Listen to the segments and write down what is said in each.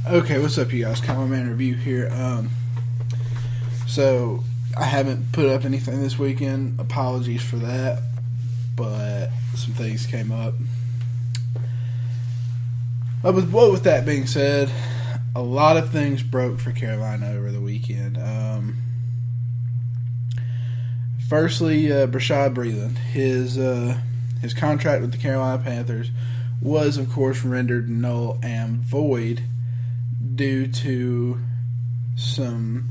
Okay, what's up, you guys? Common Man Review here. So I haven't put up anything this weekend. Apologies for that, but some things came up. But with that being said, a lot of things broke for Carolina over the weekend. Firstly, Brashad Breeland, his contract with the Carolina Panthers was, of course, rendered null and void due to some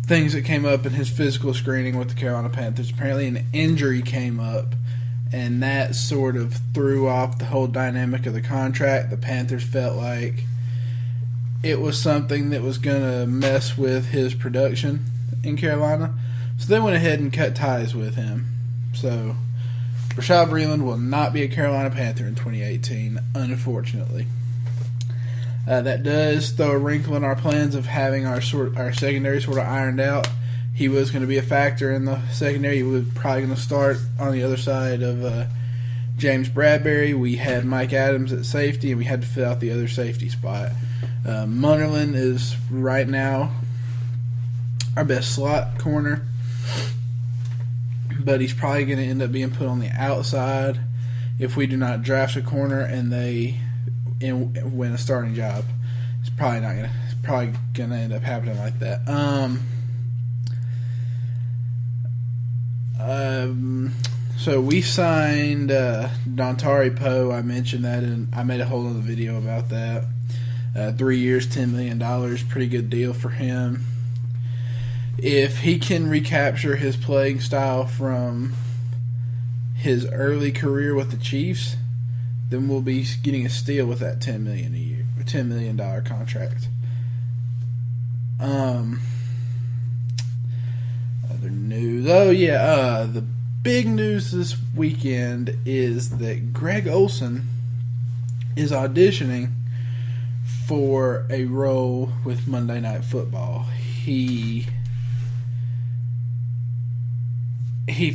things that came up in his physical screening with the Carolina Panthers. Apparently an injury came up, and that sort of threw off the whole dynamic of the contract. The Panthers felt like it was something that was going to mess with his production in Carolina, so they went ahead and cut ties with him. So Brashad Breeland will not be a Carolina Panther in 2018, unfortunately. That does throw a wrinkle in our plans of having our secondary sort of ironed out. He was going to be a factor in the secondary. He was probably going to start on the other side of James Bradbury. We had Mike Adams at safety, and we had to fill out the other safety spot. Munnerlyn is right now our best slot corner, but he's probably going to end up being put on the outside if we do not draft a corner and they win a starting job. It's probably gonna end up happening like that. So we signed Dontari Poe. I mentioned that, and I made a whole other video about that. 3 years, $10 million, pretty good deal for him. If he can recapture his playing style from his early career with the Chiefs, then we'll be getting a steal with that $10 million contract. Other news. The big news this weekend is that Greg Olsen is auditioning for a role with Monday Night Football. He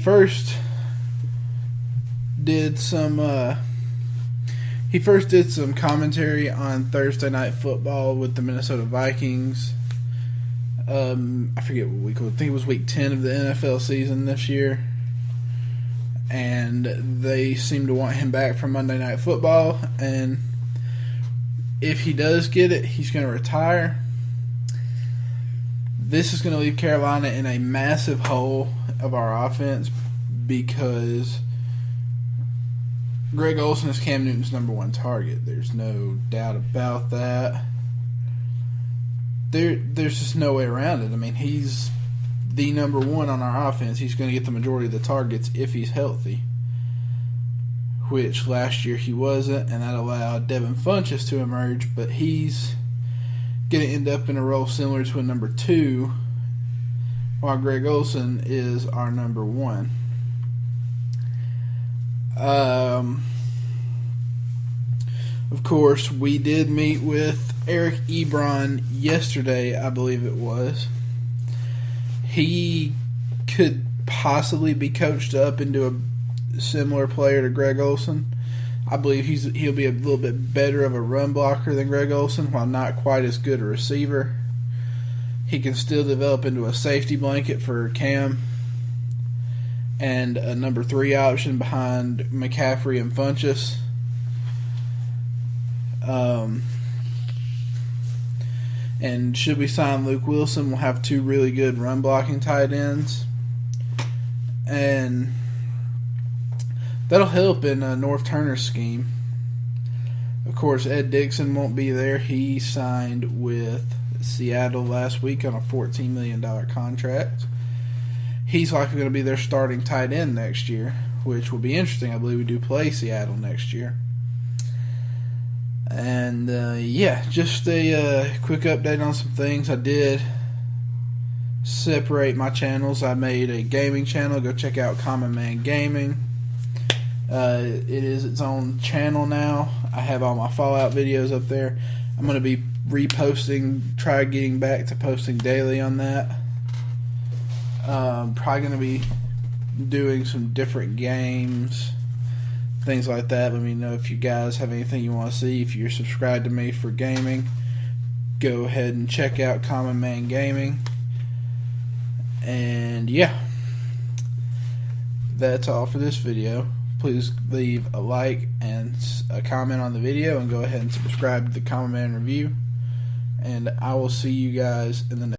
first did some commentary on Thursday Night Football with the Minnesota Vikings. I forget what week. I think it was week 10 of the NFL season this year. And they seem to want him back for Monday Night Football. And if he does get it, he's going to retire. This is going to leave Carolina in a massive hole of our offense because Greg Olsen is Cam Newton's number one target. There's no doubt about that. There's just no way around it. I mean, he's the number one on our offense. He's going to get the majority of the targets if he's healthy, which last year he wasn't, and that allowed Devin Funchess to emerge, but he's going to end up in a role similar to a number two, while Greg Olsen is our number one. Of course, we did meet with Eric Ebron yesterday, I believe it was. He could possibly be coached up into a similar player to Greg Olsen. I believe he'll be a little bit better of a run blocker than Greg Olsen, while not quite as good a receiver. He can still develop into a safety blanket for Cam and a number 3 option behind McCaffrey and Funchess. And should we sign Luke Wilson, we'll have 2 really good run blocking tight ends. And that'll help in North Turner's scheme. Of course, Ed Dixon won't be there. He signed with Seattle last week on a $14 million contract. He's likely going to be their starting tight end next year, which will be interesting. I believe we do play Seattle next year. And, just a quick update on some things. I did separate my channels. I made a gaming channel. Go check out Common Man Gaming. It is its own channel now. I have all my Fallout videos up there. I'm going to be try getting back to posting daily on that. Probably going to be doing some different games, things like that. Let me know if you guys have anything you want to see. If you're subscribed to me for gaming, go ahead and check out Common Man Gaming. And yeah, that's all for this video. Please leave a like and a comment on the video, and go ahead and subscribe to the Common Man Review. And I will see you guys in the next